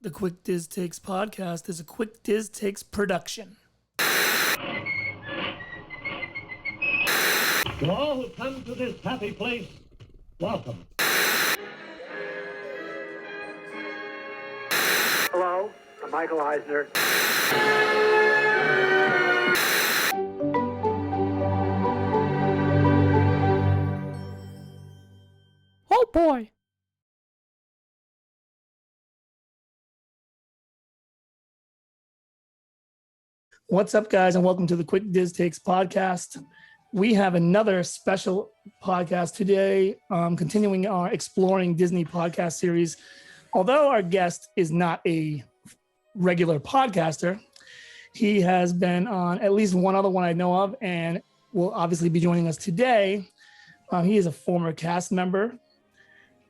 The Quick Diz Takes podcast is a Quick Diz Takes production. To all who come to this happy place, welcome. Hello, I'm Michael Eisner. Oh boy. What's up, guys, and welcome to the Quick Diz Takes podcast. We have another special podcast today, continuing our Exploring Disney podcast series. Although our guest is not a regular podcaster, he has been on at least one other one I know of and will obviously be joining us today. He is a former cast member,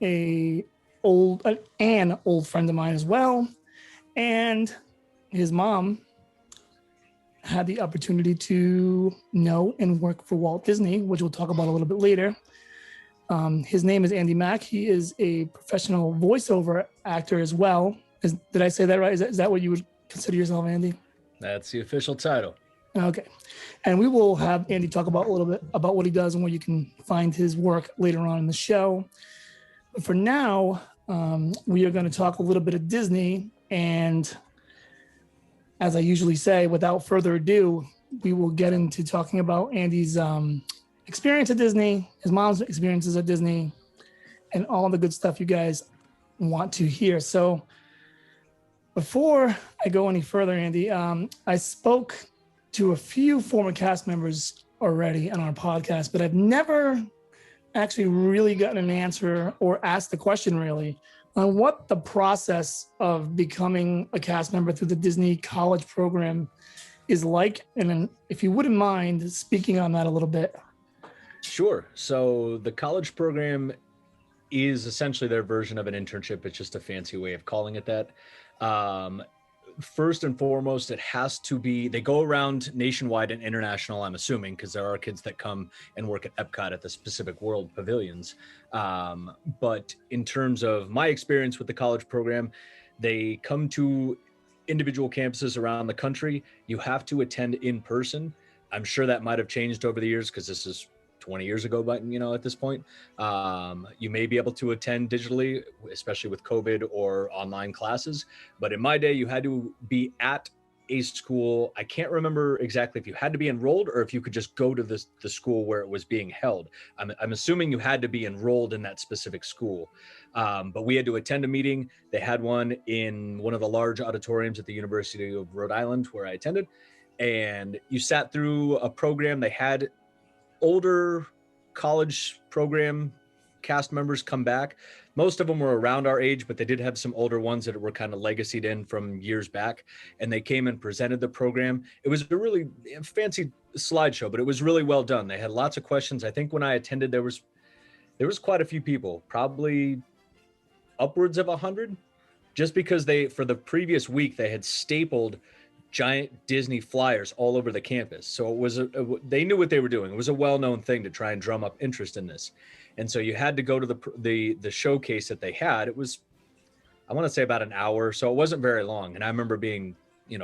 an old friend of mine as well, and his mom had the opportunity to know and work for Walt Disney, which we'll talk about a little bit later. His name is Andy Mack. He is a professional voiceover actor as well. Did I say that right? Is that what you would consider yourself, Andy? That's the official title. Okay. And we will have Andy talk about a little bit about what he does and where you can find his work later on in the show. But for now, we are going to talk a little bit of Disney, and as I usually say, without further ado, we will get into talking about Andy's experience at Disney, his mom's experiences at Disney, and all the good stuff you guys want to hear. So before I go any further, Andy, I spoke to a few former cast members already on our podcast, but I've never actually really gotten an answer or asked the question really on what the process of becoming a cast member through the Disney college program is like. And then if you wouldn't mind speaking on that a little bit. Sure. So the college program is essentially their version of an internship. It's just a fancy way of calling it that. First and foremost, it has to be, they go around nationwide and international, I'm assuming, because there are kids that come and work at Epcot at the specific world pavilions. But in terms of my experience with the college program, they come to individual campuses around the country. You have to attend in person. I'm sure that might have changed over the years because this is 20 years ago, but at this point, you may be able to attend digitally, especially with COVID or online classes. But in my day, you had to be at a school. I can't remember exactly if you had to be enrolled or if you could just go to the school where it was being held. I'm assuming you had to be enrolled in that specific school. But we had to attend a meeting. They had one in one of the large auditoriums at the University of Rhode Island where I attended. And you sat through a program. They had older college program cast members come back. Most of them were around our age, but they did have some older ones that were kind of legacied in from years back. And they came and presented the program. It was a really fancy slideshow, but it was really well done. They had lots of questions. I think when I attended, there was quite a few people, probably upwards of 100, just because for the previous week, they had stapled giant Disney flyers all over the campus. So it was they knew what they were doing. It was a well-known thing to try and drum up interest in this. And so you had to go to the showcase that they had. It was, I want to say, about an hour. So it wasn't very long. And I remember being,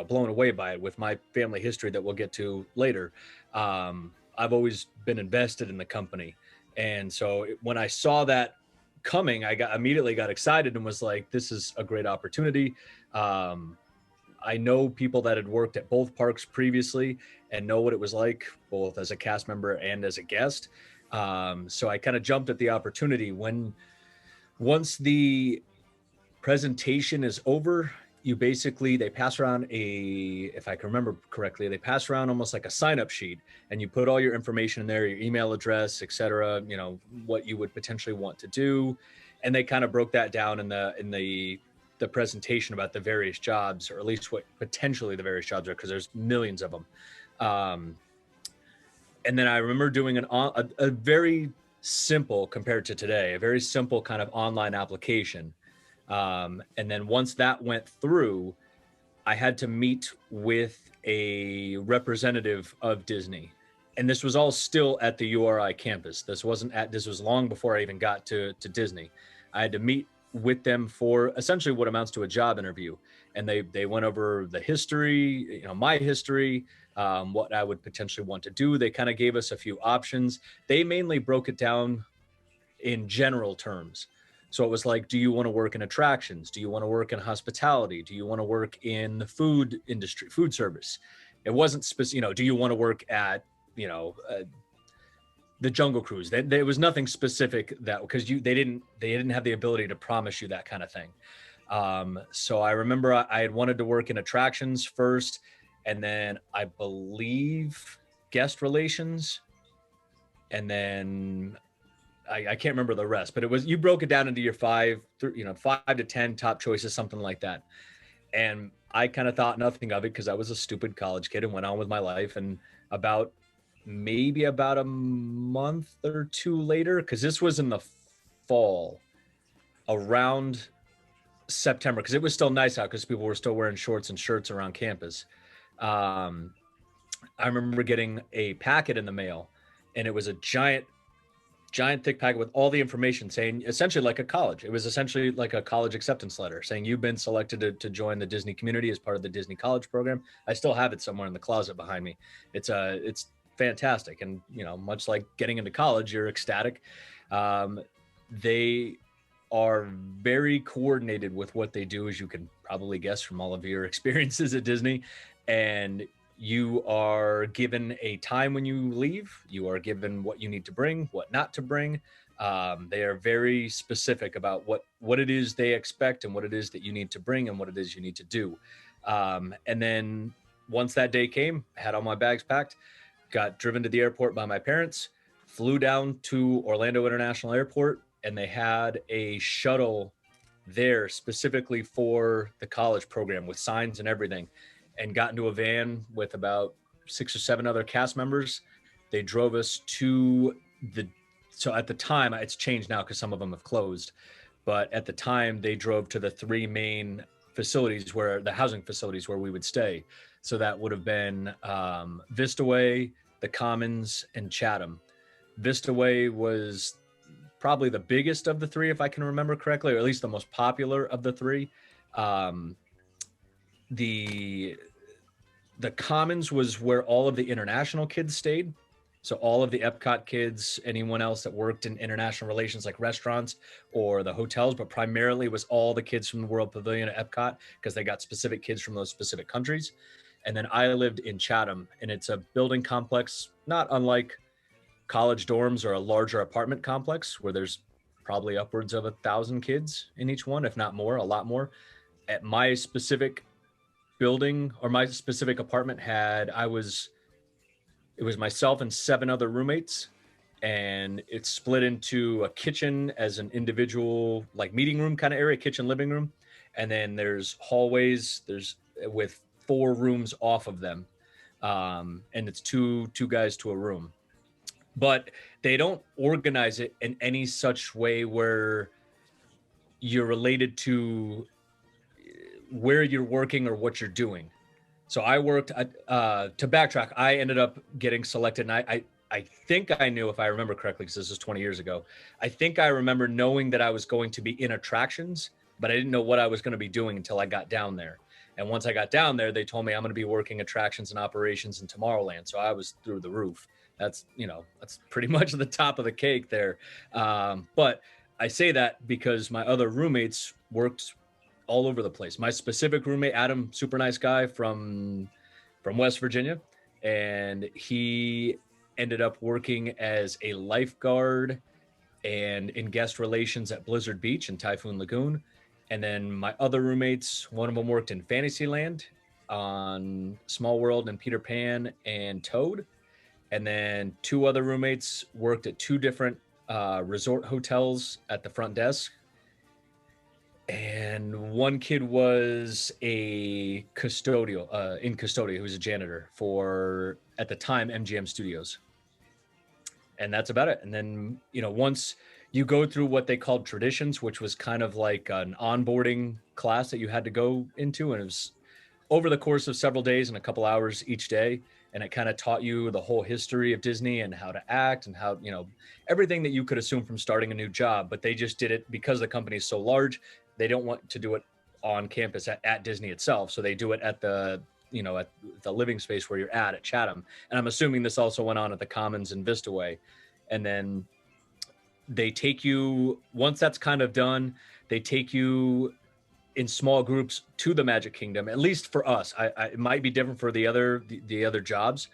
blown away by it with my family history that we'll get to later. I've always been invested in the company. And so when I saw that coming, I immediately got excited and was like, this is a great opportunity. I know people that had worked at both parks previously and know what it was like, both as a cast member and as a guest. So I kind of jumped at the opportunity. Once the presentation is over, they pass around if I can remember correctly, they pass around almost like a sign-up sheet, and you put all your information in there, your email address, etc., what you would potentially want to do. And they kind of broke that down in the presentation about the various jobs, or at least what potentially the various jobs are, because there's millions of them. And then I remember doing a very simple, compared to today, a very simple kind of online application. And then once that went through, I had to meet with a representative of Disney. And this was all still at the URI campus. This was long before I even got to Disney. I had to meet with them for essentially what amounts to a job interview. And they went over the history, my history, what I would potentially want to do. They kind of gave us a few options. They mainly broke it down in general terms. So it was like, do you want to work in attractions? Do you want to work in hospitality? Do you want to work in the food industry, food service? It wasn't specific, do you want to work at, the Jungle Cruise? There was nothing specific that, because they didn't have the ability to promise you that kind of thing. So I remember I had wanted to work in attractions first, and then I believe guest relations, and then I can't remember the rest, but you broke it down into your 5 to 10 top choices, something like that. And I kind of thought nothing of it because I was a stupid college kid and went on with my life. And maybe about a month or two later, because this was in the fall, around September, because it was still nice out because people were still wearing shorts and shirts around campus. I remember getting a packet in the mail, and it was a giant thick packet with all the information saying essentially like a college. It was essentially like a college acceptance letter saying you've been selected to join the Disney community as part of the Disney college program. I still have it somewhere in the closet behind me. It's fantastic. And, much like getting into college, you're ecstatic. They are very coordinated with what they do, as you can probably guess from all of your experiences at Disney. And you are given a time when you leave. You are given what you need to bring, what not to bring. They are very specific about what it is they expect and what it is that you need to bring and what it is you need to do. And then once that day came, I had all my bags packed, got driven to the airport by my parents, flew down to Orlando International Airport, and they had a shuttle there specifically for the college program with signs and everything, and got into a van with about 6 or 7 other cast members. They drove us to so at the time, it's changed now because some of them have closed, but at the time they drove to the 3 main facilities the housing facilities where we would stay. So that would have been Vistaway, the Commons, and Chatham. Vistaway was probably the biggest of the 3, if I can remember correctly, or at least the most popular of the 3. The Commons was where all of the international kids stayed. So all of the Epcot kids, anyone else that worked in international relations like restaurants or the hotels, but primarily was all the kids from the World Pavilion at Epcot because they got specific kids from those specific countries. And then I lived in Chatham, and it's a building complex, not unlike college dorms or a larger apartment complex where there's probably upwards of 1,000 kids in each one, if not more, a lot more. At my specific building or my specific apartment it was myself and 7 other roommates, and it's split into a kitchen as an individual like meeting room kind of area, kitchen, living room, and then there's hallways with 4 rooms off of them, and it's two guys to a room. But they don't organize it in any such way where you're related to where you're working or what you're doing. So I worked to backtrack. I ended up getting selected, and I think I knew, if I remember correctly, because this was 20 years ago, I think I remember knowing that I was going to be in attractions, but I didn't know what I was going to be doing until I got down there. And once I got down there, they told me I'm going to be working attractions and operations in Tomorrowland. So I was through the roof. That's pretty much the top of the cake there. But I say that because my other roommates worked all over the place. My specific roommate, Adam, super nice guy from West Virginia, and he ended up working as a lifeguard and in guest relations at Blizzard Beach and Typhoon Lagoon. And then my other roommates, one of them worked in Fantasyland on Small World and Peter Pan and Toad. And then 2 other roommates worked at 2 different resort hotels at the front desk. And one kid was a custodial, in Custodia, who was a janitor for, at the time, MGM Studios. And that's about it. And then, once you go through what they called traditions, which was kind of like an onboarding class that you had to go into, and it was over the course of several days and a couple hours each day. And it kind of taught you the whole history of Disney and how to act and how, everything that you could assume from starting a new job. But they just did it because the company is so large. They don't want to do it on campus at Disney itself. So they do it at the living space where you're at Chatham. And I'm assuming this also went on at the Commons in Vistaway. And then they take you, once that's kind of done, they take you in small groups to the Magic Kingdom, at least for us. It might be different for the other jobs,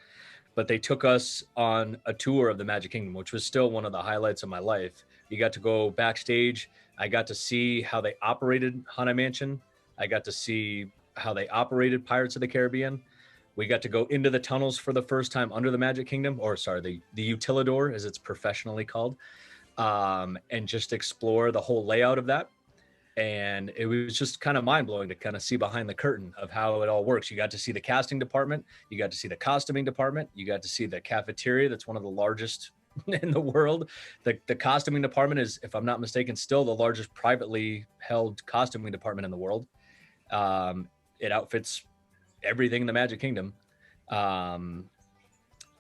but they took us on a tour of the Magic Kingdom, which was still one of the highlights of my life. You got to go backstage. I got to see how they operated Haunted Mansion. I got to see how they operated Pirates of the Caribbean. We got to go into the tunnels for the first time under the Magic Kingdom, or sorry, the utilidor, as it's professionally called, and just explore the whole layout of that. And it was just kind of mind-blowing to kind of see behind the curtain of how it all works. You got to see the casting department, you got to see the costuming department, you got to see the cafeteria that's one of the largest in the world. The costuming department is, if I'm not mistaken, still the largest privately held costuming department in the world. It outfits everything in the Magic Kingdom. And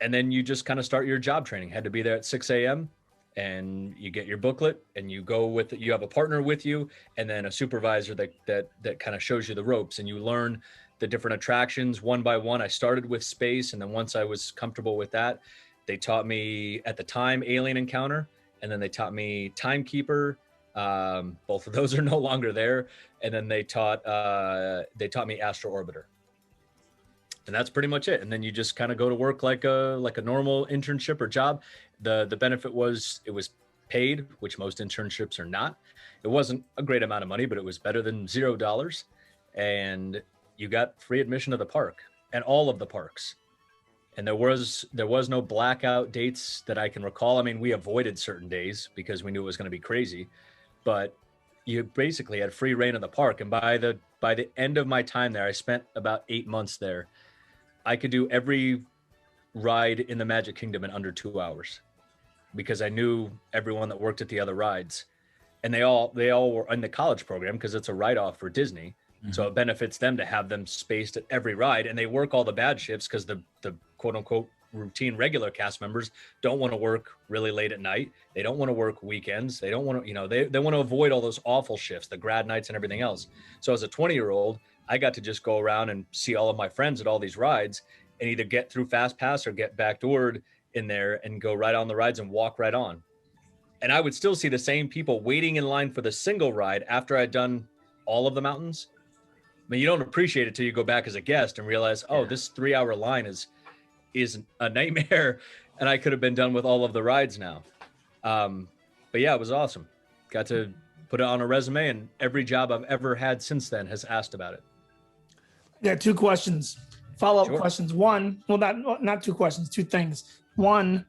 then you just kind of start your job training. Had to be there at 6 a.m. and you get your booklet and you go with it. You have a partner with you and then a supervisor that kind of shows you the ropes, and you learn the different attractions one by one. I started with space, and then once I was comfortable with that, they taught me at the time Alien Encounter, and then they taught me Timekeeper. Both of those are no longer there. And then they taught me Astro Orbiter. And that's pretty much it. And then you just kind of go to work like a normal internship or job. The benefit was it was paid, which most internships are not. It wasn't a great amount of money, but it was better than $0. And you got free admission to the park and all of the parks. And there was no blackout dates that I can recall. I mean, we avoided certain days because we knew it was going to be crazy, but you basically had free reign of the park. And by the end of my time there, I spent about 8 months there. I could do every ride in the Magic Kingdom in under 2 hours because I knew everyone that worked at the other rides, and they all were in the college program because it's a write-off for Disney. Mm-hmm. So it benefits them to have them spaced at every ride, and they work all the bad shifts because the quote unquote routine regular cast members don't want to work really late at night. They don't want to work weekends. They don't want to, they want to avoid all those awful shifts, the grad nights and everything else. So as a 20-year-old, I got to just go around and see all of my friends at all these rides and either get through Fast Pass or get backdoored in there and go right on the rides and walk right on. And I would still see the same people waiting in line for the single ride after I'd done all of the mountains. I mean, you don't appreciate it till you go back as a guest and realize, oh, this 3-hour line is a nightmare, and I could have been done with all of the rides now. But yeah, it was awesome. Got to put it on a resume, and every job I've ever had since then has asked about it. Yeah, 2 questions, follow-up questions. One, well, not 2 questions, 2 things. One,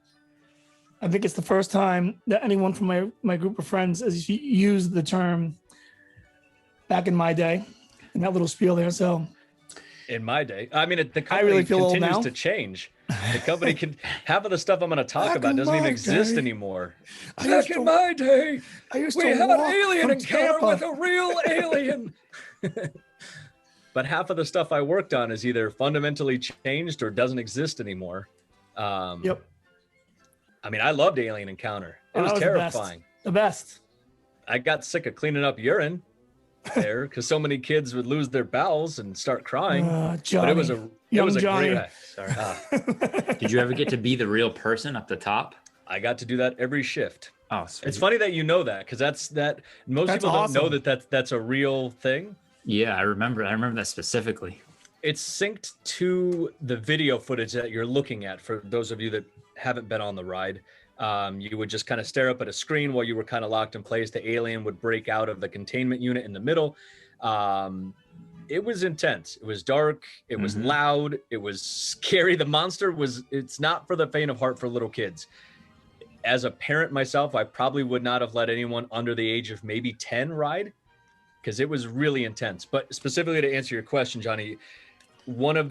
I think it's the first time that anyone from my group of friends has used the term "back in my day" in that little spiel there. So, in my day, I mean, the company continues to change. The company can half of the stuff I'm going to talk about doesn't even exist anymore. Back in my day, we had an alien encounter with a real alien. But half of the stuff I worked on is either fundamentally changed or doesn't exist anymore. Yep. I mean, I loved Alien Encounter. It was terrifying. The best. I got sick of cleaning up urine there because so many kids would lose their bowels and start crying. Johnny. But it was a great. Sorry. Did you ever get to be the real person up the top? I got to do that every shift. Oh, sweet. It's funny that you know that because most people don't know that's a real thing. Yeah, I remember that specifically. It's synced to the video footage that you're looking at. For those of you that haven't been on the ride, you would just kind of stare up at a screen while you were kind of locked in place. The alien would break out of the containment unit in the middle. It was intense. It was dark. It was loud. It was scary. The monster it's not for the faint of heart for little kids. As a parent myself, I probably would not have let anyone under the age of maybe 10 ride because it was really intense. But specifically to answer your question, Johnny, all of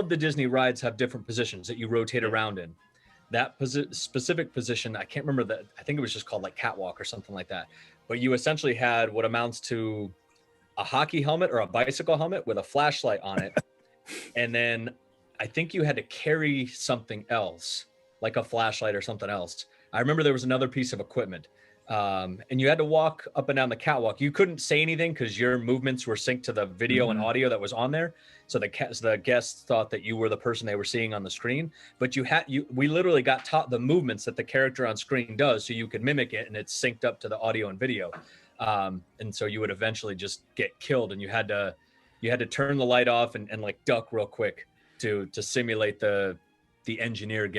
the Disney rides have different positions that you rotate around in. That specific position, I can't remember that. I think it was just called like catwalk or something like that. But you essentially had what amounts to a hockey helmet or a bicycle helmet with a flashlight on it. And then I think you had to carry something else, like a flashlight or something else. I remember there was another piece of equipment. And you had to walk up and down the catwalk. You couldn't say anything because your movements were synced to the video and audio that was on there. So the guests thought that you were the person they were seeing on the screen. But we literally got taught the movements that the character on screen does, so you could mimic it, and it's synced up to the audio and video. And so you would eventually just get killed, and you had to turn the light off and like duck real quick to simulate the engineer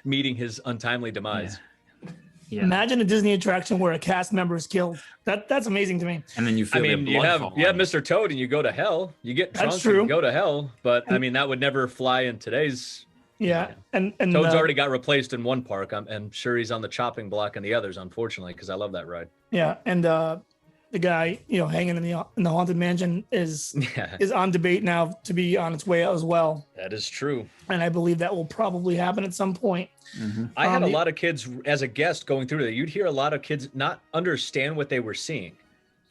meeting his untimely demise. Yeah. Imagine a Disney attraction where a cast member is killed. That's amazing to me. And then you feel the you blood have fall you have on you. Mr. Toad and you go to hell. You get drunk true. and you go to hell. But I mean, that would never fly in today's. Yeah, and Toad's already got replaced in one park. I'm sure he's on the chopping block in the others, unfortunately, because I love that ride. Yeah, and the guy hanging in the haunted mansion is on debate now to be on its way out as well. That is true. And I believe that will probably happen at some point. Mm-hmm. I had a lot of kids as a guest going through that. You'd hear a lot of kids not understand what they were seeing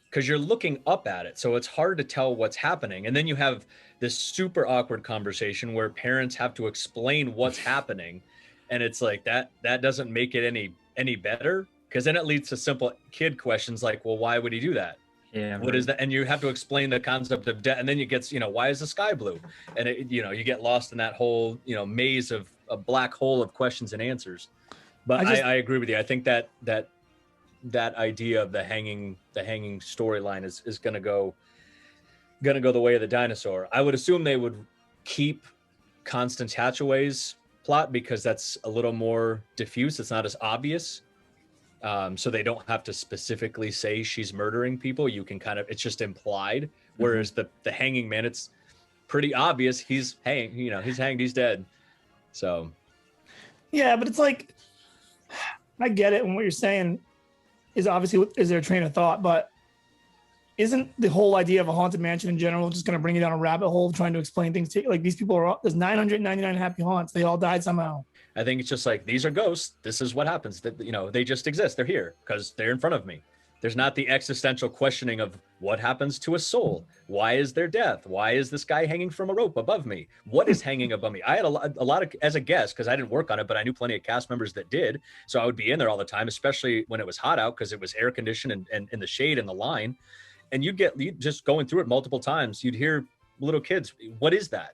because you're looking up at it. So it's hard to tell what's happening. And then you have this super awkward conversation where parents have to explain what's happening. And it's like that doesn't make it any better, because then it leads to simple kid questions like, well, why would he do that? Yeah. What is that? And you have to explain the concept of death. And then you get, why is the sky blue? And you get lost in that whole, maze of a black hole of questions and answers. But I agree with you. I think that idea of the hanging storyline is going to go the way of the dinosaur. I would assume they would keep Constance Hatchaway's plot because that's a little more diffuse. It's not as obvious. So they don't have to specifically say she's murdering people. You can it's just implied. Whereas the hanging man, it's pretty obvious. He's hanged, he's hanged, he's dead. So. Yeah, but it's like, I get it. And what you're saying is obviously is their train of thought, but isn't the whole idea of a haunted mansion in general just going to bring you down a rabbit hole trying to explain things to you? Like, these people there's 999 happy haunts. They all died somehow. I think it's just like, these are ghosts. This is what happens. That they just exist. They're here because they're in front of me. There's not the existential questioning of what happens to a soul. Why is there death? Why is this guy hanging from a rope above me? What is hanging above me? I had a lot of, as a guest, because I didn't work on it, but I knew plenty of cast members that did. So I would be in there all the time, especially when it was hot out, because it was air conditioned and in the shade and the line. And you just going through it multiple times, you'd hear little kids, what is that?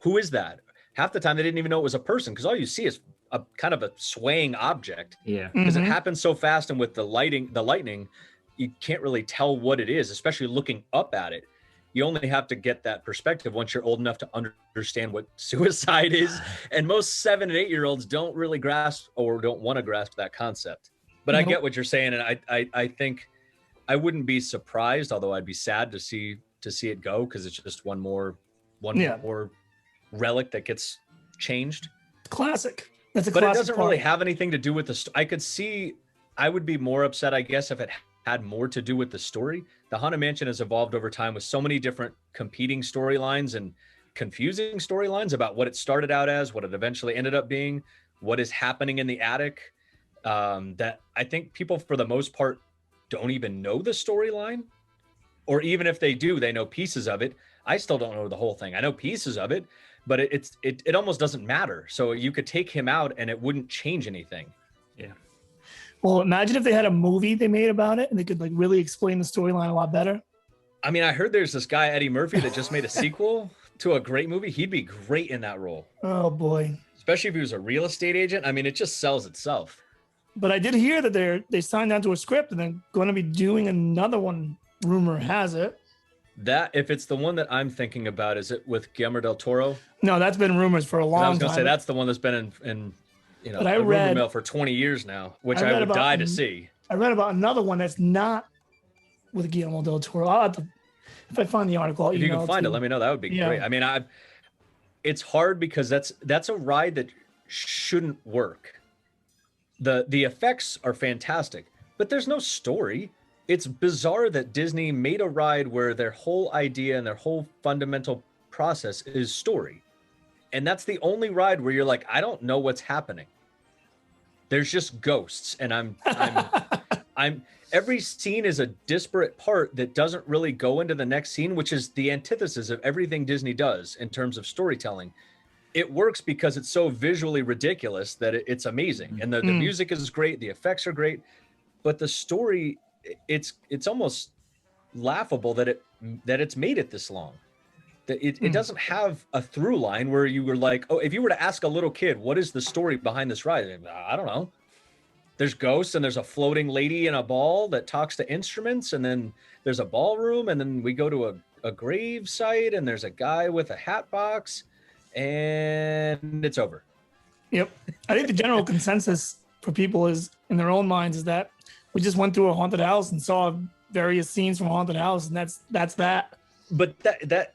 Who is that? Half the time they didn't even know it was a person, because all you see is a kind of a swaying object. Yeah. Because it happens so fast, and with the lightning, you can't really tell what it is, especially looking up at it. You only have to get that perspective once you're old enough to understand what suicide is. And most 7 and 8 year olds don't really grasp or don't want to grasp that concept. But I get what you're saying, and I think I wouldn't be surprised, although I'd be sad to see it go, because it's just one more relic that gets changed. Classic. That's a but classic. It doesn't really have anything to do with the I would be more upset, I guess, if it had more to do with the story. The Haunted Mansion has evolved over time with so many different competing storylines and confusing storylines about what it started out as, what it eventually ended up being, what is happening in the attic, that I think people, for the most part, don't even know the storyline. Or even if they do, they know pieces of it. I still don't know the whole thing. I know pieces of it, but it almost doesn't matter. So you could take him out and it wouldn't change anything. Yeah. Well, imagine if they had a movie they made about it and they could really explain the storyline a lot better. I mean, I heard there's this guy, Eddie Murphy, that just made a sequel to a great movie. He'd be great in that role. Oh boy. Especially if he was a real estate agent. I mean, it just sells itself. But I did hear that they signed on to a script and they're going to be doing another one. Rumor has it. That, if it's the one that I'm thinking about, is it with Guillermo del Toro? No, that's been rumors for a long time. I was going to say that's the one that's been in rumor mill for 20 years now, which I would die to see. I read about another one that's not with Guillermo del Toro. I'll have to, if I find the article, if you can find it, let me know. That would be great. I mean, it's hard because that's a ride that shouldn't work. The effects are fantastic, but there's no story. It's bizarre that Disney made a ride where their whole idea and their whole fundamental process is story. And that's the only ride where you're like, I don't know what's happening. There's just ghosts. And Every scene is a disparate part that doesn't really go into the next scene, which is the antithesis of everything Disney does in terms of storytelling. It works because it's so visually ridiculous that it's amazing, and the music is great, the effects are great, but the story, it's almost laughable that it's made it this long. That it doesn't have a through line where you were like, oh, if you were to ask a little kid, what is the story behind this ride? I don't know. There's ghosts, and there's a floating lady in a ball that talks to instruments, and then there's a ballroom, and then we go to a grave site, and there's a guy with a hat box, and it's over. Yep. I think the general consensus for people is, in their own minds, is that we just went through a haunted house and saw various scenes from a haunted house, and that's that. But that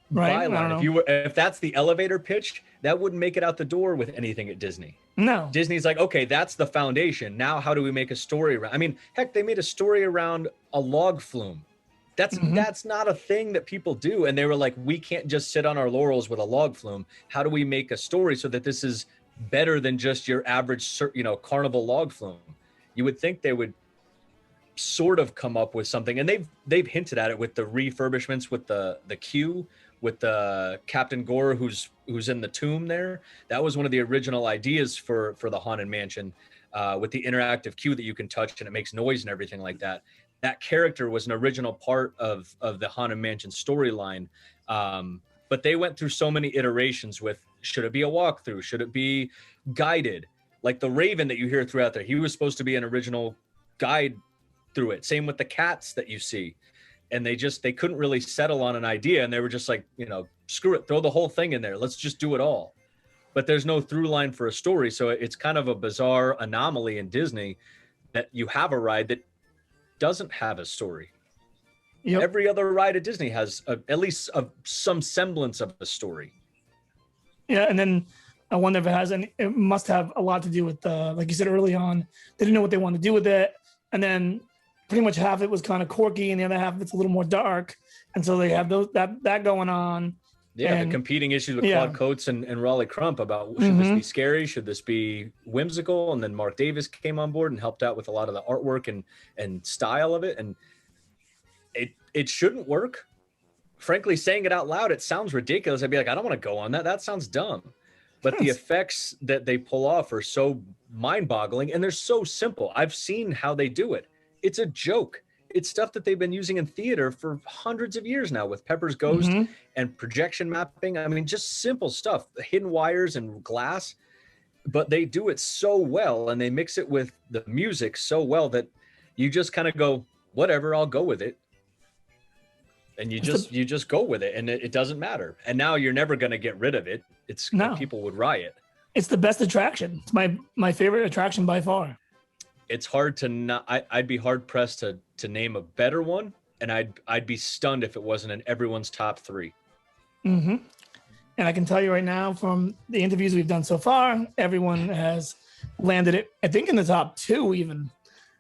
Right? byline, if that's the elevator pitch, that wouldn't make it out the door with anything at Disney. No. Disney's like, okay, that's the foundation. Now, how do we make a story around? I mean, heck, they made a story around a log flume. That's not a thing that people do. And they were like, we can't just sit on our laurels with a log flume. How do we make a story so that this is better than just your average, carnival log flume? You would think they would sort of come up with something, and they've hinted at it with the refurbishments, with the queue, with the Captain Gore who's in the tomb there. That was one of the original ideas for the Haunted Mansion, with the interactive queue that you can touch and it makes noise and everything like that. That character was an original part of the Haunted Mansion storyline, but they went through so many iterations with, should it be a walkthrough, should it be guided? Like the Raven that you hear throughout there, he was supposed to be an original guide through it. Same with the cats that you see. And they couldn't really settle on an idea, and they were just like, screw it, throw the whole thing in there, let's just do it all. But there's no through line for a story, so it's kind of a bizarre anomaly in Disney that you have a ride that doesn't have a story. Yep. Every other ride at Disney has at least some semblance of a story. Yeah, and then I wonder if it has any. It must have a lot to do with, like you said early on, they didn't know what they wanted to do with it, and then pretty much half of it was kind of quirky, and the other half of it's a little more dark, and so they have that going on. Yeah, and the competing issues with Claude Coates and Raleigh Crump about, should this be scary, should this be whimsical? And then Mark Davis came on board and helped out with a lot of the artwork and style of it, and it shouldn't work. Frankly, saying it out loud, it sounds ridiculous. I'd be like, I don't want to go on that. That sounds dumb. But the effects that they pull off are so mind-boggling, and they're so simple. I've seen how they do it. It's a joke. It's stuff that they've been using in theater for hundreds of years now with Pepper's Ghost and projection mapping. I mean, just simple stuff, hidden wires and glass, but they do it so well, and they mix it with the music so well that you just kind of go, whatever, I'll go with it. And you just go with it, and it doesn't matter. And now you're never going to get rid of it. People would riot. It's the best attraction. It's my favorite attraction by far. It's hard to not. I'd be hard pressed to name a better one, and I'd be stunned if it wasn't in everyone's top 3. And I can tell you right now, from the interviews we've done so far, everyone has landed it. I think in the top 2 even.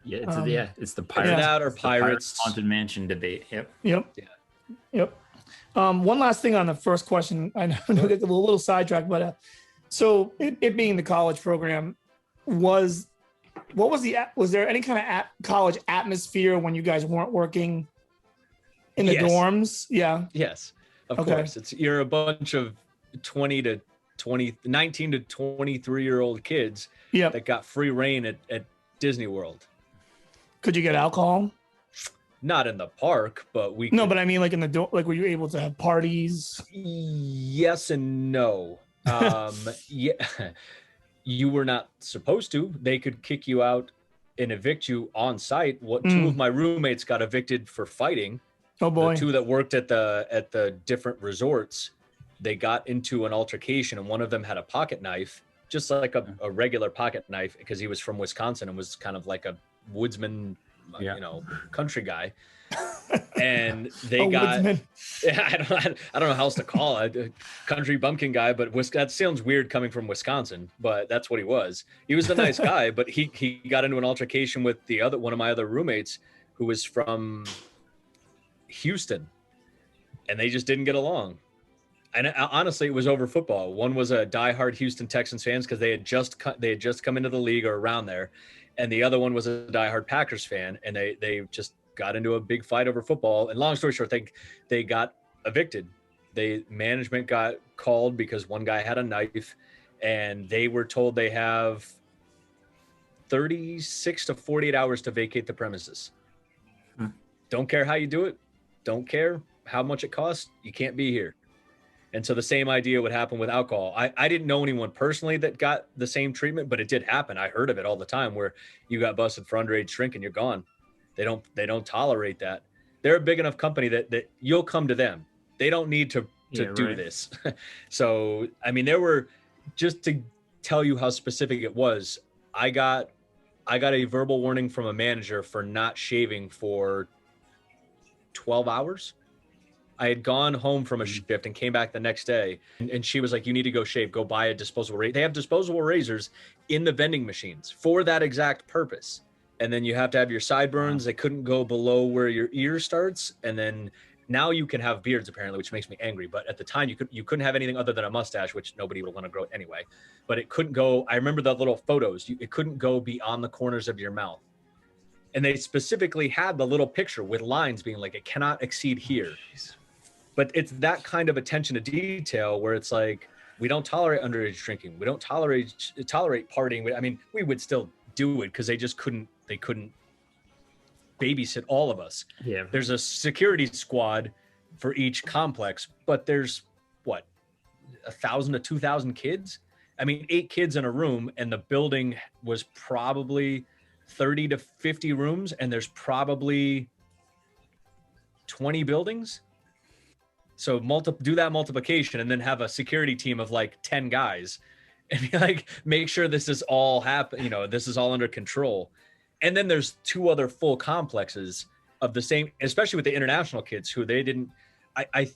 Yeah, it's the Pirates. That or Pirates Haunted Mansion debate. Yep. One last thing on the first question. I know we get a little sidetracked, but so it being the college program, was there any kind of college atmosphere when you guys weren't working in the dorms? Yeah. Yes, of course. You're a bunch of 19 to 23-year-old kids that got free reign at Disney World. Could you get alcohol? Not in the park, but we No, but I mean, like in the dorm, like were you able to have parties? Yes and no. Yeah. You were not supposed to. They could kick you out and evict you on site. Two of my roommates got evicted for fighting. Oh boy. The 2 that worked at the different resorts, they got into an altercation, and one of them had a pocket knife, just like a regular pocket knife, because he was from Wisconsin and was kind of like a woodsman, country guy. And they got I don't know how else to call it, a country bumpkin guy, but that sounds weird coming from Wisconsin, but that's what he was. He was the nice guy, but he got into an altercation with one of my other roommates who was from Houston, and they just didn't get along. And honestly, it was over football. One was a diehard Houston Texans fans because they had just come into the league or around there, and the other one was a diehard Packers fan, and they just got into a big fight over football. And long story short, they got evicted. Management got called because one guy had a knife, and they were told they have 36 to 48 hours to vacate the premises. Don't care how you do it. Don't care how much it costs. You can't be here. And so the same idea would happen with alcohol. I didn't know anyone personally that got the same treatment, but it did happen. I heard of it all the time where you got busted for underage drinking, you're gone. They don't tolerate that. They're a big enough company that you'll come to them. They don't need to do this. So, I mean, there were, just to tell you how specific it was, I got a verbal warning from a manager for not shaving for 12 hours. I had gone home from a shift and came back the next day, and she was like, you need to go shave, go buy a disposable razor. They have disposable razors in the vending machines for that exact purpose. And then you have to have your sideburns. They couldn't go below where your ear starts. And then now you can have beards apparently, which makes me angry. But at the time you couldn't have anything other than a mustache, which nobody would want to grow it anyway. But it couldn't go. I remember the little photos. It couldn't go beyond the corners of your mouth. And they specifically had the little picture with lines being like, it cannot exceed here. Jeez. But it's that kind of attention to detail where it's like, we don't tolerate underage drinking. We don't tolerate partying. I mean, we would still do it because they couldn't babysit all of us. Yeah. There's a security squad for each complex, but there's 1,000 to 2,000 kids. I mean, 8 kids in a room, and the building was probably 30 to 50 rooms, and there's probably 20 buildings. So do that multiplication and then have a security team of like 10 guys and be like, make sure this is all this is all under control. And then there's 2 other full complexes of the same, especially with the international kids who they didn't, I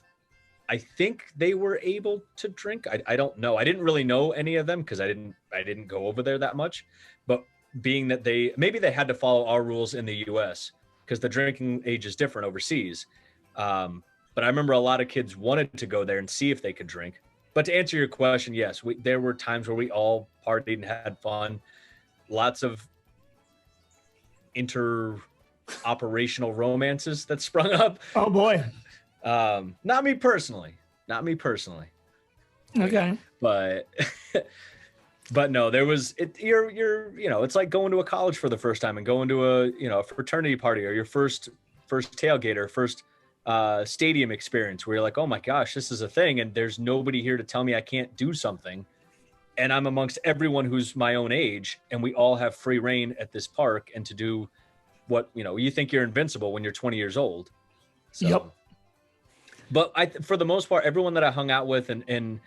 think they were able to drink. I don't know. I didn't really know any of them because I didn't go over there that much, but being that maybe they had to follow our rules in the US because the drinking age is different overseas. But I remember a lot of kids wanted to go there and see if they could drink. But to answer your question, yes, there were times where we all partied and had fun. Lots of inter-operational romances that sprung up. Oh boy. Not me personally. Okay. But no, there was it's like going to a college for the first time and going to a fraternity party or your first tailgate or first stadium experience where you're like, oh my gosh, this is a thing, and there's nobody here to tell me I can't do something, and I'm amongst everyone who's my own age, and we all have free reign at this park and to do what you think you're invincible when you're 20 years old. So, yep. But for the most part, everyone that I hung out with and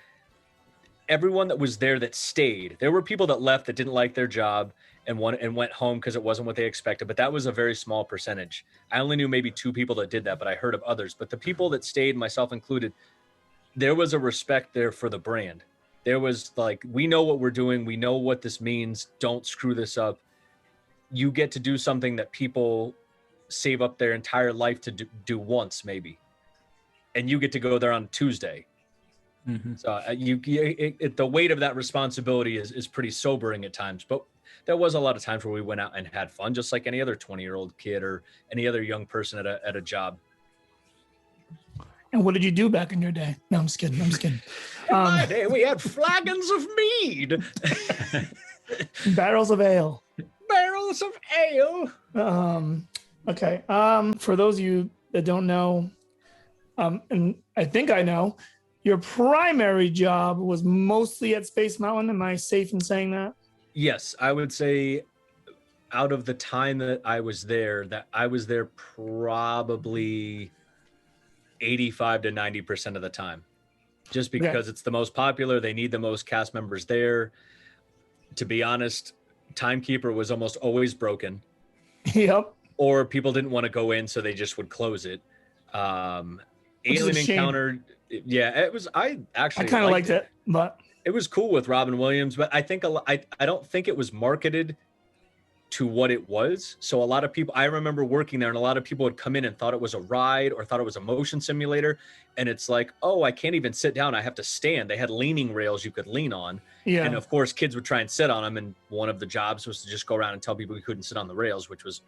everyone that was there that stayed, there were people that left that didn't like their job and went home because it wasn't what they expected. But that was a very small percentage. I only knew maybe 2 people that did that, but I heard of others. But the people that stayed, myself included, there was a respect there for the brand. There was like, we know what we're doing. We know what this means. Don't screw this up. You get to do something that people save up their entire life to do once, maybe. And you get to go there on Tuesday. Mm-hmm. So the weight of that responsibility is pretty sobering at times. But there was a lot of times where we went out and had fun, just like any other 20-year-old kid or any other young person at a job. And what did you do back in your day? No, I'm just kidding. In my day, we had flagons of mead. Barrels of ale. Okay. For those of you that don't know, and I think I know, your primary job was mostly at Space Mountain. Am I safe in saying that? Yes, I would say out of the time that I was there probably 85 to 90% of the time, just because it's the most popular. They need the most cast members there. To be honest, timekeeper was almost always broken. Yep. Or people didn't want to go in, so they just would close it. Alien Encounter. Yeah, it was. I kind of liked it, but it was cool with Robin Williams. But I think I don't think it was marketed to what it was. So a lot of people, I remember working there, and a lot of people would come in and thought it was a ride or thought it was a motion simulator. And it's like, oh, I can't even sit down. I have to stand. They had leaning rails you could lean on. Yeah. And of course, kids would try and sit on them. And one of the jobs was to just go around and tell people we couldn't sit on the rails, which was,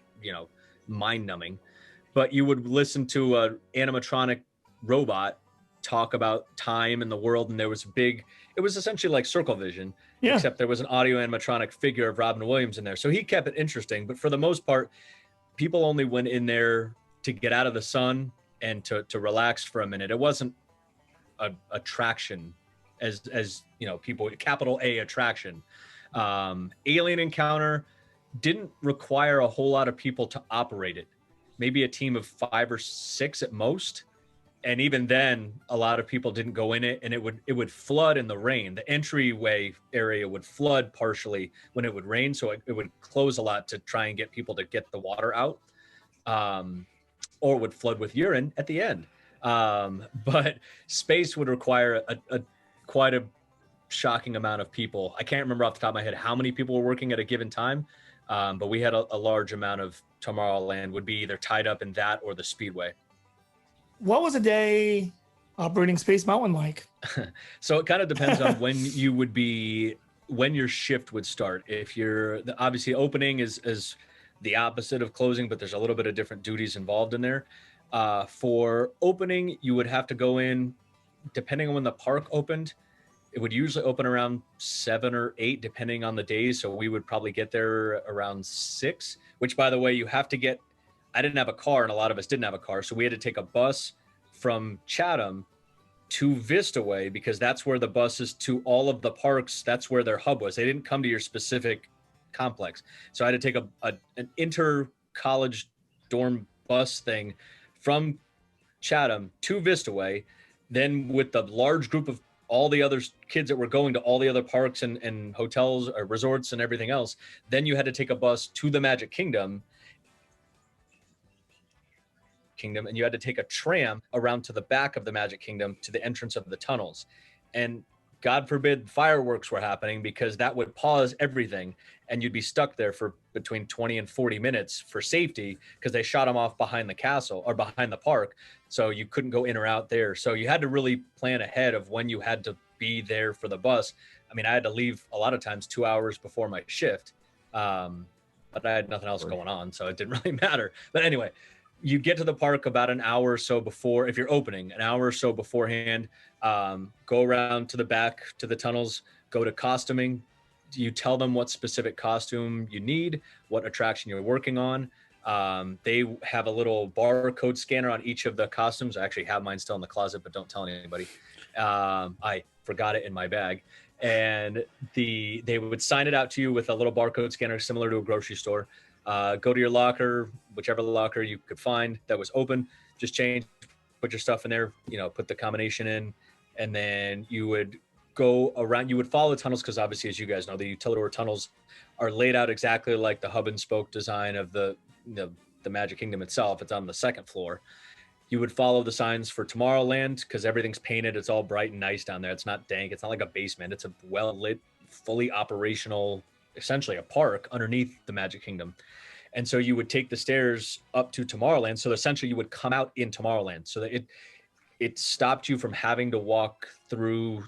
mind numbing. But you would listen to an animatronic robot talk about time and the world. And there was it was essentially like Circle Vision, except there was an audio animatronic figure of Robin Williams in there. So he kept it interesting. But for the most part, people only went in there to get out of the sun and to relax for a minute. It wasn't a attraction as people, capital A attraction. Alien Encounter didn't require a whole lot of people to operate it. Maybe a team of 5 or 6 at most. And even then, a lot of people didn't go in it, and it would flood in the rain. The entryway area would flood partially when it would rain, so it would close a lot to try and get people to get the water out, or it would flood with urine at the end. But space would require quite a shocking amount of people. I can't remember off the top of my head how many people were working at a given time, but we had a large amount of Tomorrowland would be either tied up in that or the Speedway. What was a day operating Space Mountain like? So it kind of depends on when your shift would start. If obviously opening is the opposite of closing, but there's a little bit of different duties involved in there. For opening, you would have to go in, depending on when the park opened. It would usually open around 7 or 8, depending on the days. So we would probably get there around 6, which, by the way, I didn't have a car, and a lot of us didn't have a car. So we had to take a bus from Chatham to Vistaway, because that's where the buses to all of the parks, that's where their hub was. They didn't come to your specific complex. So I had to take an inter-college dorm bus thing from Chatham to Vistaway. Then with the large group of all the other kids that were going to all the other parks and hotels or resorts and everything else, then you had to take a bus to the Magic Kingdom, and you had to take a tram around to the back of the Magic Kingdom to the entrance of the tunnels. And God forbid fireworks were happening, because that would pause everything, and you'd be stuck there for between 20 and 40 minutes for safety, because they shot them off behind the castle or behind the park. So you couldn't go in or out there. So you had to really plan ahead of when you had to be there for the bus. I mean, I had to leave a lot of times 2 hours before my shift, but I had nothing else going on, so it didn't really matter. But anyway, you get to the park about an hour or so before, if you're opening, an hour or so beforehand, go around to the back to the tunnels, go to costuming. You tell them what specific costume you need, what attraction you're working on. They have a little barcode scanner on each of the costumes. I actually have mine still in the closet, but don't tell anybody. I forgot it in my bag. And they would sign it out to you with a little barcode scanner similar to a grocery store. Go to your locker, whichever locker you could find that was open, just change, put your stuff in there, put the combination in, and then you would go around. You would follow the tunnels, because obviously, as you guys know, the utilidor tunnels are laid out exactly like the hub and spoke design of the Magic Kingdom itself. It's on the 2nd floor. You would follow the signs for Tomorrowland, because everything's painted. It's all bright and nice down there. It's not dank. It's not like a basement. It's a well-lit, fully operational, essentially a park underneath the Magic Kingdom. And so you would take the stairs up to Tomorrowland. So essentially you would come out in Tomorrowland, so that it stopped you from having to walk through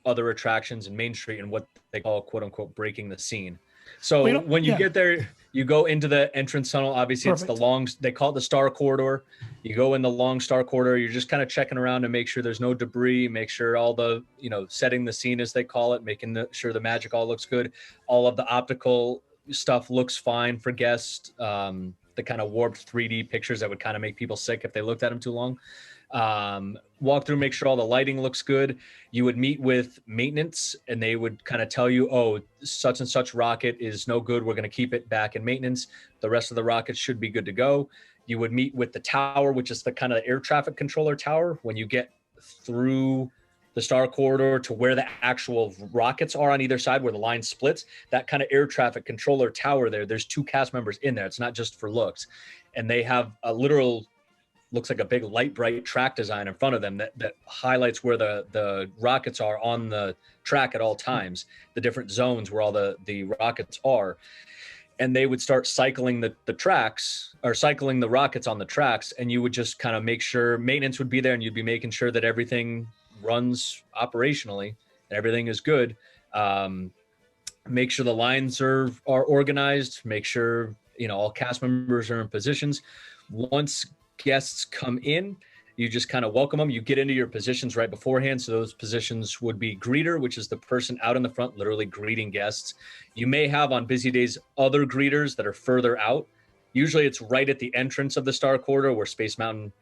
other attractions in Main Street and what they call, quote unquote, breaking the scene. So when you get there, you go into the entrance tunnel. Obviously, Perfect. It's they call it the Star Corridor. You go in the long Star Corridor. You're just kind of checking around to make sure there's no debris, make sure all the, setting the scene, as they call it, making sure the magic all looks good. All of the optical stuff looks fine for guests. The kind of warped 3D pictures that would kind of make people sick if they looked at them too long. Walk through, make sure all the lighting looks good. You would meet with maintenance, and they would kind of tell you, oh, such and such rocket is no good. We're going to keep it back in maintenance. The rest of the rockets should be good to go. You would meet with the tower, which is the kind of air traffic controller tower. When you get through the Star Corridor to where the actual rockets are on either side, where the line splits, that kind of air traffic controller tower there's 2 cast members in there. It's not just for looks. And they have a literal, looks like a big light bright track design in front of them that highlights where the rockets are on the track at all times, the different zones where all the rockets are. and they would start cycling the tracks, or cycling the rockets on the tracks, and you would just kind of make sure maintenance would be there, and you'd be making sure that everything runs operationally and everything is good. Make sure the lines are organized, make sure, all cast members are in positions. Once guests come in, you just kind of welcome them. You get into your positions right beforehand. So those positions would be greeter, which is the person out in the front, literally greeting guests. You may have on busy days other greeters that are further out. Usually it's right at the entrance of the Star Corridor where Space Mountain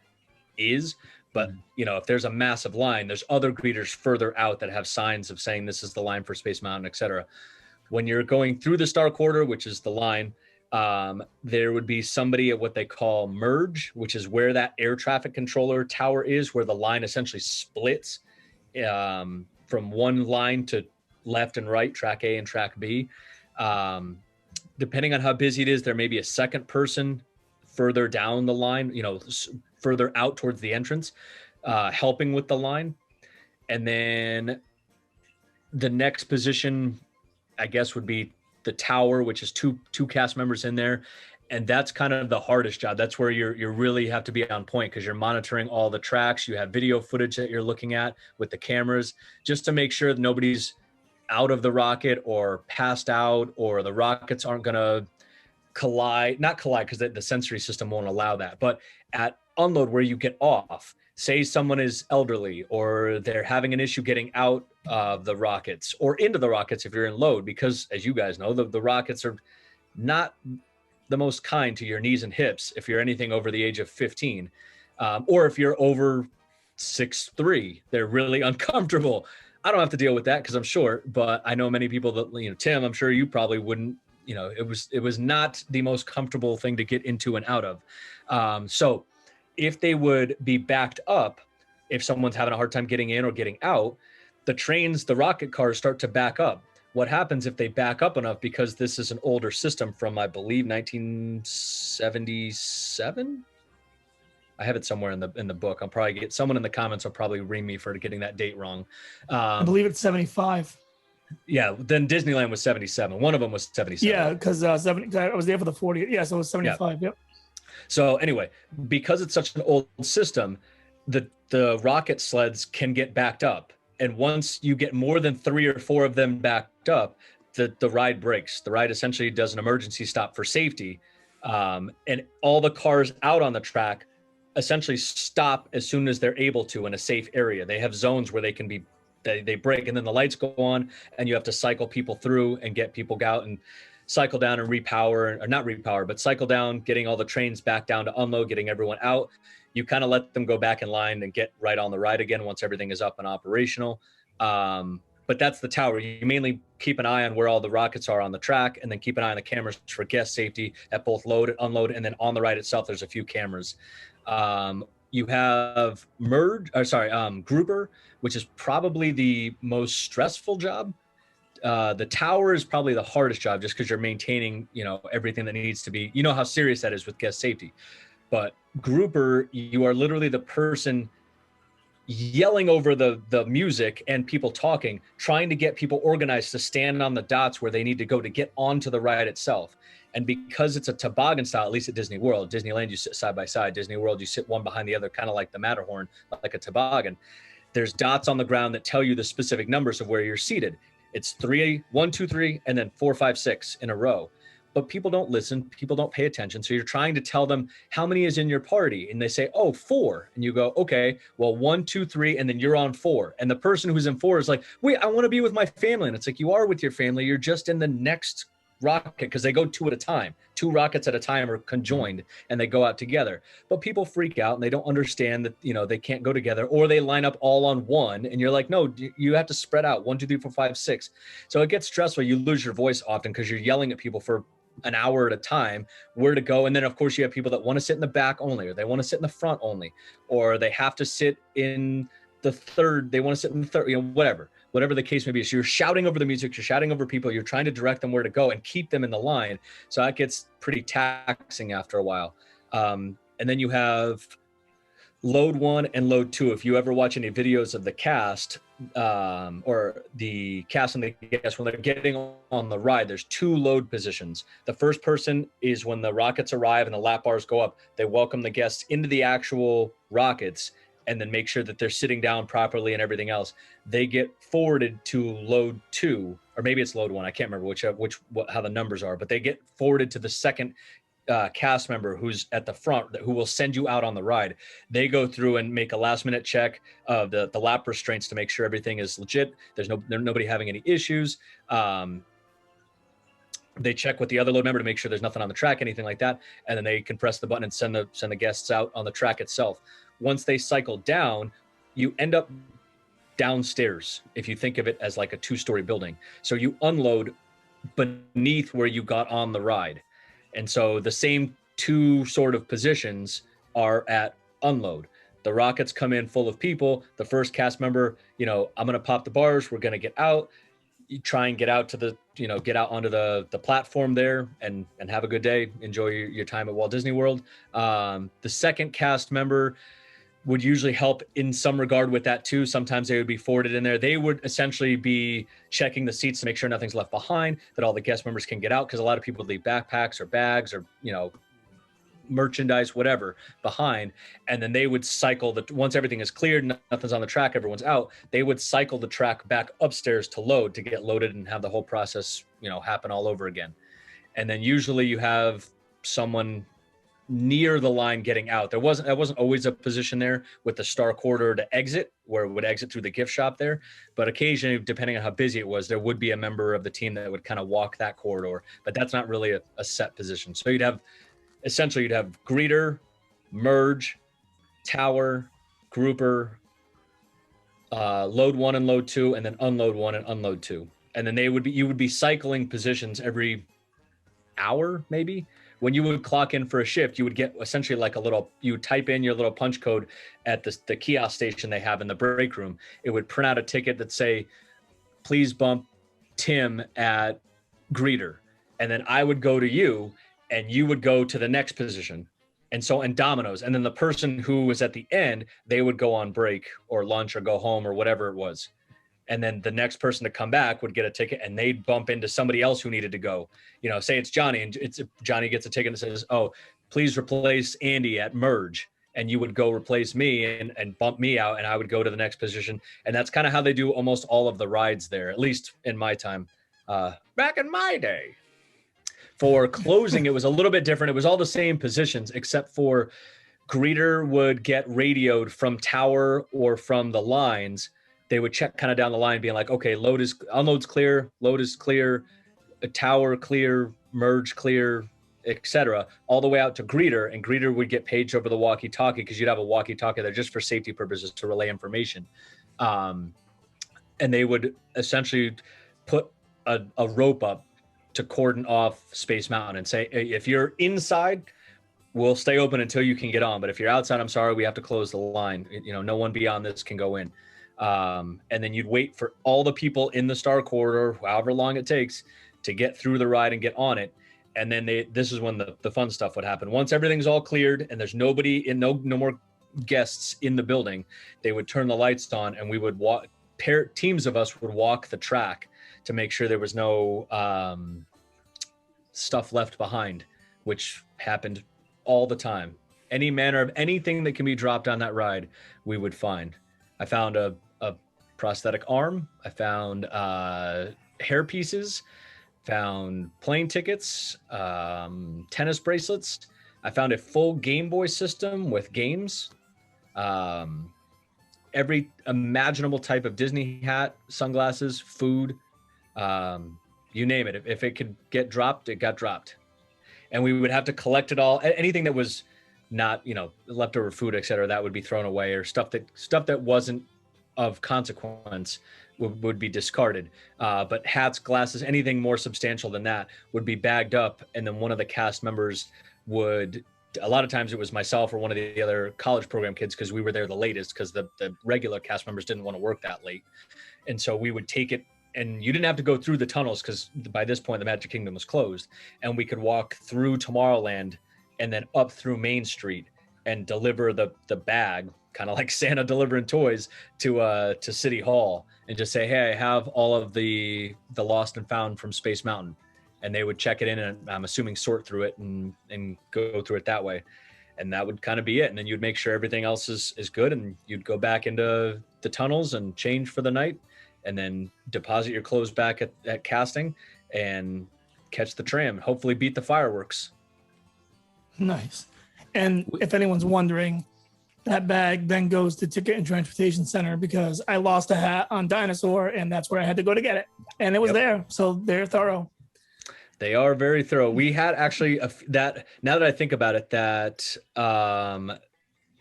is. But, if there's a massive line, there's other greeters further out that have signs of saying this is the line for Space Mountain, et cetera. When you're going through the Star Corridor, which is the line, there would be somebody at what they call merge, which is where that air traffic controller tower is, where the line essentially splits from one line to left and right, track A and track B. Depending on how busy it is, there may be a second person further down the line, further out towards the entrance, helping with the line. And then the next position, I guess, would be the tower, which is two cast members in there. And that's kind of the hardest job. That's where you really have to be on point, because you're monitoring all the tracks. You have video footage that you're looking at with the cameras, just to make sure that nobody's out of the rocket or passed out, or the rockets aren't going to not collide, because the sensory system won't allow that. But at unload, where you get off, say someone is elderly, or they're having an issue getting out of the rockets or into the rockets if you're in load, because as you guys know, the rockets are not the most kind to your knees and hips if you're anything over the age of 15, or if you're over 6'3", they're really uncomfortable. I don't have to deal with that because I'm short, but I know many people that, Tim, I'm sure you probably wouldn't, it was not the most comfortable thing to get into and out of. So if they would be backed up, if someone's having a hard time getting in or getting out, the rocket cars start to back up. What happens if they back up enough, because this is an older system from, I believe, 1977? I have it somewhere in the book. I'll probably get someone in the comments will probably ring me for getting that date wrong. I believe it's 75. Yeah, then Disneyland was 77. One of them was 77. Yeah, because I was there for the 40. Yeah, so it was 75. Yeah. Yep. So anyway, because it's such an old system, the rocket sleds can get backed up. And once you get more than 3 or 4 of them backed up, the ride breaks. The ride essentially does an emergency stop for safety. And all the cars out on the track essentially stop as soon as they're able to in a safe area. They have zones where they can be, they break, and then the lights go on, and you have to cycle people through and get people out and cycle down and repower, or not repower, but cycle down, getting all the trains back down to unload, getting everyone out. You kind of let them go back in line and get right on the ride again once everything is up and operational. But that's the tower. You mainly keep an eye on where all the rockets are on the track, and then keep an eye on the cameras for guest safety at both load and unload. And then on the ride itself, there's a few cameras. You have grouper, which is probably the most stressful job. The tower is probably the hardest job, just because you're maintaining, everything that needs to be, how serious that is with guest safety. But grouper, you are literally the person yelling over the music and people talking, trying to get people organized to stand on the dots where they need to go to get onto the ride itself. And because it's a toboggan style, at least at Disney World, Disneyland, you sit side by side. Disney World, you sit one behind the other, kind of like the Matterhorn, like a toboggan. There's dots on the ground that tell you the specific numbers of where you're seated. It's 3, 1, 2, 3, and then 4, 5, 6 in a row. But people don't listen. People don't pay attention. So you're trying to tell them how many is in your party. And they say, 4. And you go, okay, well, 1, 2, 3, and then you're on 4. And the person who's in 4 is like, wait, I want to be with my family. And it's like, you are with your family. You're just in the next rocket, because they go 2 at a time. 2 rockets at a time are conjoined, and they go out together. But people freak out, and they don't understand that, they can't go together, or they line up all on one. And you're like, no, you have to spread out 1, 2, 3, 4, 5, 6. So it gets stressful. You lose your voice often because you're yelling at people for an hour at a time where to go. And then of course you have people that want to sit in the back only, or they want to sit in the front only, or they have to sit in the third, they want to sit in the third, whatever the case may be. So you're shouting over the music, you're shouting over people, you're trying to direct them where to go and keep them in the line. So that gets pretty taxing after a while. And then you have load 1 and load 2. If you ever watch any videos of the cast, or the cast and the guests, when they're getting on the ride, there's 2 load positions. The first person is when the rockets arrive and the lap bars go up, they welcome the guests into the actual rockets and then make sure that they're sitting down properly and everything else. They get forwarded to load 2, or maybe it's load 1. I can't remember how the numbers are, but they get forwarded to the second cast member who's at the front, who will send you out on the ride. They go through and make a last minute check of the lap restraints to make sure everything is legit. There's nobody having any issues. They check with the other load member to make sure there's nothing on the track, anything like that. And then they can press the button and send the guests out on the track itself. Once they cycle down, you end up downstairs, if you think of it as like a 2-story building. So you unload beneath where you got on the ride. And so the same 2 sort of positions are at unload. The rockets come in full of people. The first cast member, I'm going to pop the bars. We're going to get out. You try and get out to get out onto the platform there and have a good day. Enjoy your time at Walt Disney World. The second cast member would usually help in some regard with that too. Sometimes they would be forwarded in there. They would essentially be checking the seats to make sure nothing's left behind, that all the guest members can get out, because a lot of people leave backpacks or bags or merchandise, whatever, behind. And then they would cycle once everything is cleared, nothing's on the track, everyone's out, they would cycle the track back upstairs to load, to get loaded and have the whole process happen all over again. And then usually you have someone near the line getting out. That wasn't always a position there with the star corridor to exit, where it would exit through the gift shop there, but occasionally, depending on how busy it was, there would be a member of the team that would kind of walk that corridor, but that's not really a set position. So you'd have greeter, merge, tower, grouper, load 1 and load 2, and then unload 1 and unload 2. And then you would be cycling positions every hour, maybe. When you would clock in for a shift, you would get essentially like you would type in your little punch code at the kiosk station they have in the break room. It would print out a ticket that say, please bump Tim at greeter. And then I would go to you and you would go to the next position. And dominoes. And then the person who was at the end, they would go on break or lunch or go home or whatever it was. And then the next person to come back would get a ticket and they'd bump into somebody else who needed to go. Say it's Johnny, and Johnny gets a ticket and says, oh, please replace Andy at merge. And you would go replace me and bump me out, and I would go to the next position. And that's kind of how they do almost all of the rides there, at least in my time. Back in my day. For closing, it was a little bit different. It was all the same positions, except for greeter would get radioed from tower or from the lines. They would check kind of down the line, being like, okay, unload's clear, load is clear, a tower clear, merge clear, etc., all the way out to greeter. And greeter would get paged over the walkie-talkie, because you'd have a walkie-talkie there just for safety purposes to relay information. And they would essentially put a rope up to cordon off Space Mountain and say, if you're inside, we'll stay open until you can get on. But if you're outside, I'm sorry, we have to close the line. No one beyond this can go in. And then you'd wait for all the people in the star corridor, however long it takes, to get through the ride and get on it. And then this is when the fun stuff would happen. Once everything's all cleared and there's nobody in, no more guests in the building, they would turn the lights on and we would teams of us would walk the track to make sure there was no stuff left behind, which happened all the time. Any manner of anything that can be dropped on that ride, we would find. I found a prosthetic arm. I found hair pieces, found plane tickets, tennis bracelets. I found a full Game Boy system with games, every imaginable type of Disney hat, sunglasses, food, you name it. If it could get dropped, it got dropped. And we would have to collect it all. Anything that was not, leftover food, et cetera, that would be thrown away, or stuff that wasn't of consequence would be discarded. But hats, glasses, anything more substantial than that would be bagged up. And then one of the cast members would, a lot of times it was myself or one of the other college program kids, because we were there the latest, because the regular cast members didn't want to work that late. And so we would take it, and you didn't have to go through the tunnels, because by this point the Magic Kingdom was closed, and we could walk through Tomorrowland and then up through Main Street and deliver the bag, kind of like Santa delivering toys to City Hall, and just say, hey, I have all of the lost and found from Space Mountain. And they would check it in, and I'm assuming sort through it and go through it that way. And that would kind of be it. And then you'd make sure everything else is good, and you'd go back into the tunnels and change for the night, and then deposit your clothes back at casting and catch the tram, hopefully beat the fireworks. Nice. And if anyone's wondering, that bag then goes to Ticket and Transportation Center, because I lost a hat on Dinosaur, and that's where I had to go to get it. And it was there. So they're thorough. They are very thorough. We had actually that, now that I think about it, that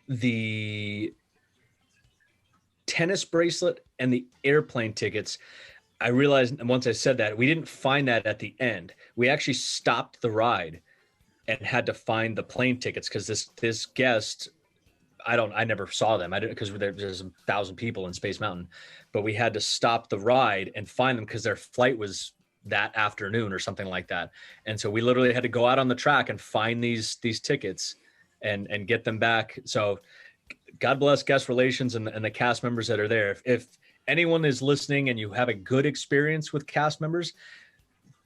the tennis bracelet and the airplane tickets, I realized once I said that, we didn't find that at the end. We actually stopped the ride and had to find the plane tickets, because this guest, I never saw them. I didn't, because there's 1,000 people in Space Mountain, but we had to stop the ride and find them because their flight was that afternoon or something like that. And so we literally had to go out on the track and find these tickets and get them back. So God bless guest relations and the cast members that are there. If anyone is listening and you have a good experience with cast members,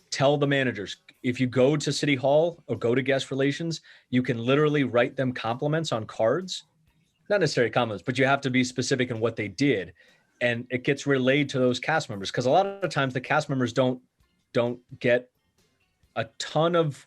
tell the managers. If you go to City Hall or go to guest relations, you can literally write them compliments on cards. Not necessarily compliments, but you have to be specific in what they did. And it gets relayed to those cast members, because a lot of times the cast members don't get a ton of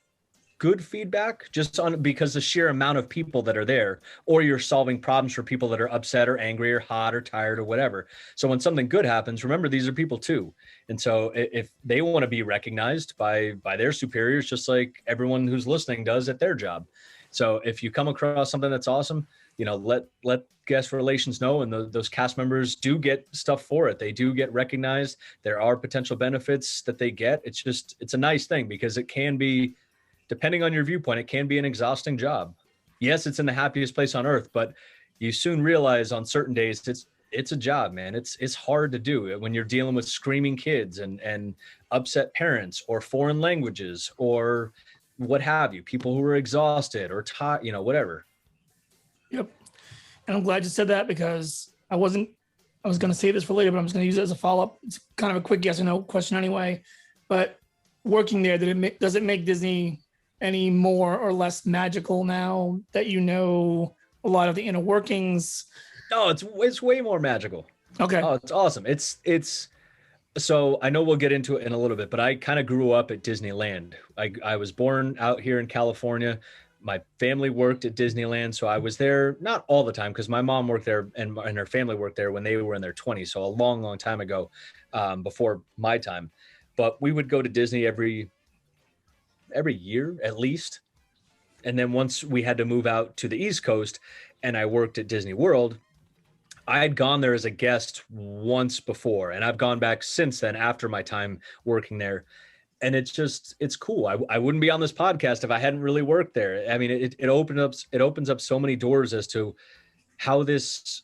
good feedback just because the sheer amount of people that are there, or you're solving problems for people that are upset or angry or hot or tired or whatever. So when something good happens, remember, these are people too. And so if they want to be recognized by their superiors, just like everyone who's listening does at their job. So if you come across something that's awesome, let guest relations know, and those cast members do get stuff for it. They do get recognized. There are potential benefits that they get. It's a nice thing, because it can be, depending on your viewpoint, it can be an exhausting job. Yes, it's in the happiest place on earth, but you soon realize on certain days it's a job, man. It's hard to do when you're dealing with screaming kids and upset parents, or foreign languages, or what have you, people who are exhausted or tired, whatever. Yep. And I'm glad you said that, because I was going to say this for later, but I'm just going to use it as a follow-up. It's kind of a quick yes or no question anyway. But working there, does it make Disney any more or less magical now that you know a lot of the inner workings? No, it's way more magical. Okay. Oh, it's awesome. It's so I know we'll get into it in a little bit, but I kind of grew up at Disneyland. I was born out here in California. My family worked at Disneyland, so I was there not all the time, because my mom worked there and her family worked there when they were in their 20s, so a long, long time ago, before my time. But we would go to Disney every year at least. And then once we had to move out to the East Coast and I worked at Disney World, I had gone there as a guest once before, and I've gone back since then after my time working there. And it's cool. I wouldn't be on this podcast if I hadn't really worked there. I mean, it opens up so many doors as to how this,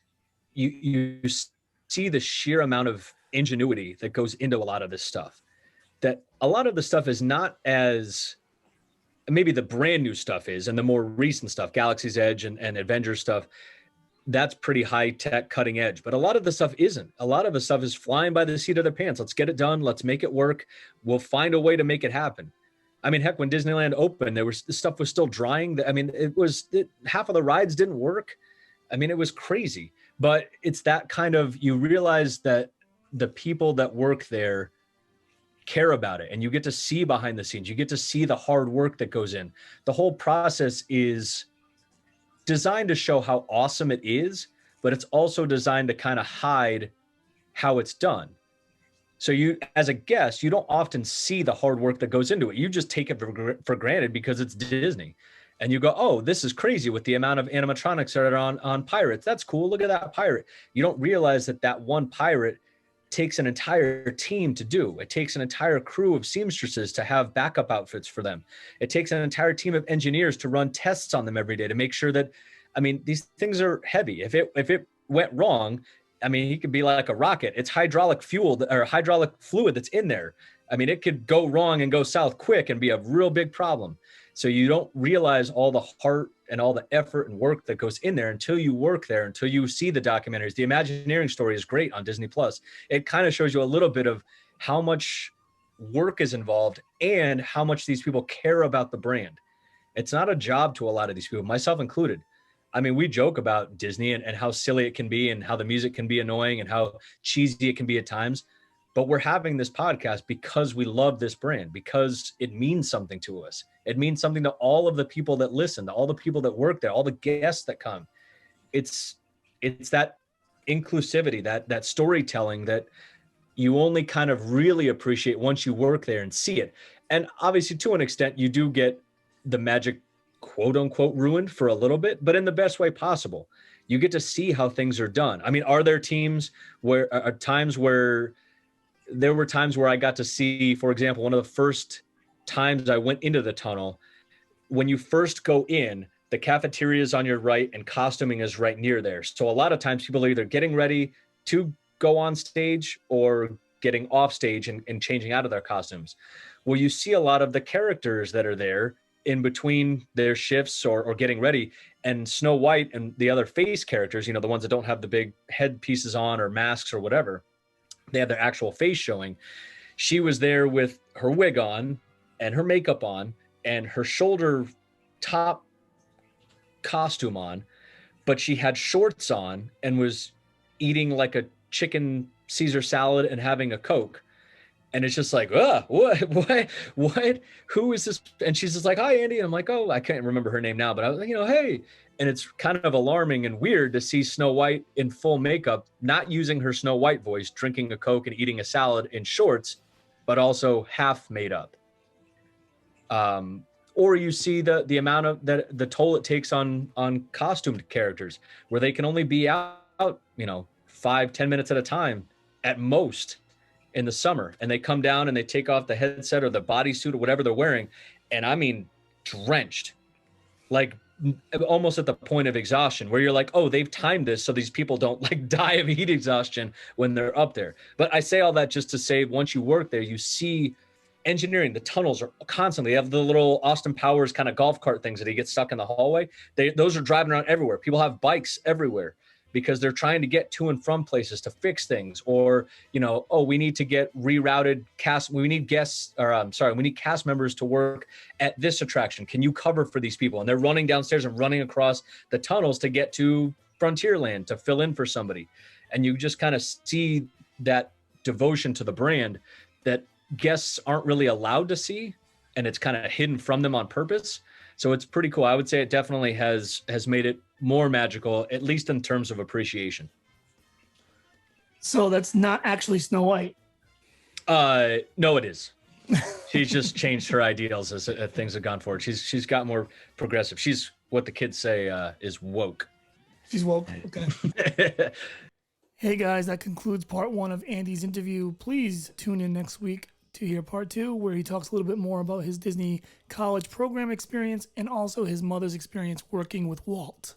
you see the sheer amount of ingenuity that goes into a lot of this stuff. That a lot of the stuff is not as, maybe the brand new stuff is, and the more recent stuff, Galaxy's Edge and Avengers stuff, that's pretty high tech, cutting edge. But a lot of the stuff isn't. A lot of the stuff is flying by the seat of their pants. Let's get it done. Let's make it work. We'll find a way to make it happen. I mean, heck, when Disneyland opened, the stuff was still drying. I mean, half of the rides didn't work. I mean, it was crazy. But it's that kind of, you realize that the people that work there care about it, and you get to see behind the scenes. You get to see the hard work that goes in. The whole process is designed to show how awesome it is, but it's also designed to kind of hide how it's done. So you, as a guest, you don't often see the hard work that goes into it. You just take it for granted because it's Disney. And you go, oh, this is crazy with the amount of animatronics that are on pirates. That's cool. Look at that pirate. You don't realize that one pirate takes an entire team to do. It takes an entire crew of seamstresses to have backup outfits for them. It takes an entire team of engineers to run tests on them every day to make sure that, I mean, these things are heavy. If it went wrong, I mean, he could be like a rocket. It's hydraulic fuel or hydraulic fluid that's in there. I mean, it could go wrong and go south quick and be a real big problem. So you don't realize all the heart and all the effort and work that goes in there until you work there, until you see the documentaries. The Imagineering story is great on Disney Plus. It kind of shows you a little bit of how much work is involved and how much these people care about the brand. It's not a job to a lot of these people, myself included. I mean, we joke about Disney and how silly it can be and how the music can be annoying and how cheesy it can be at times. But we're having this podcast because we love this brand, because it means something to us. It means something to all of the people that listen, to all the people that work there, all the guests that come. It's that inclusivity, that storytelling that you only kind of really appreciate once you work there and see it. And obviously, to an extent, you do get the magic, quote unquote, ruined for a little bit, but in the best way possible. You get to see how things are done. I mean, are there times where there were times where I got to see, for example, one of the first times I went into the tunnel, when you first go in, the cafeteria is on your right and costuming is right near there. So a lot of times people are either getting ready to go on stage or getting off stage and changing out of their costumes. Well, you see a lot of the characters that are there in between their shifts or getting ready, and Snow White and the other face characters, the ones that don't have the big head pieces on or masks or whatever, they have their actual face showing. She was there with her wig on and her makeup on and her shoulder top costume on, but she had shorts on and was eating like a chicken Caesar salad and having a Coke. And it's just like, what, who is this? And she's just like, hi, Andy. And I'm like, oh, I can't remember her name now, but I was like, hey. And it's kind of alarming and weird to see Snow White in full makeup, not using her Snow White voice, drinking a Coke and eating a salad in shorts, but also half made up. Or you see the amount of the toll it takes on costumed characters, where they can only be out 5-10 minutes at a time at most in the summer, and they come down and they take off the headset or the bodysuit or whatever they're wearing, and I mean drenched, like almost at the point of exhaustion, where you're like, oh, they've timed this so these people don't like die of heat exhaustion when they're up there. But I say all that just to say, once you work there, you see engineering. The tunnels are constantly, they have the little Austin Powers kind of golf cart things that he gets stuck in the hallway. Those are driving around everywhere. People have bikes everywhere because they're trying to get to and from places to fix things, or, we need to get rerouted cast. We need we need cast members to work at this attraction. Can you cover for these people? And they're running downstairs and running across the tunnels to get to Frontierland to fill in for somebody. And you just kind of see that devotion to the brand that guests aren't really allowed to see, and it's kind of hidden from them on purpose. So it's pretty cool. I would say it definitely has made it more magical, at least in terms of appreciation. So that's not actually Snow White. No, it is. She's just changed her ideals as things have gone forward. She's got more progressive. She's what the kids say is woke. She's woke. Okay. Hey guys, that concludes part 1 of Andy's interview. Please tune in next week to hear part 2, where he talks a little bit more about his Disney college program experience and also his mother's experience working with Walt.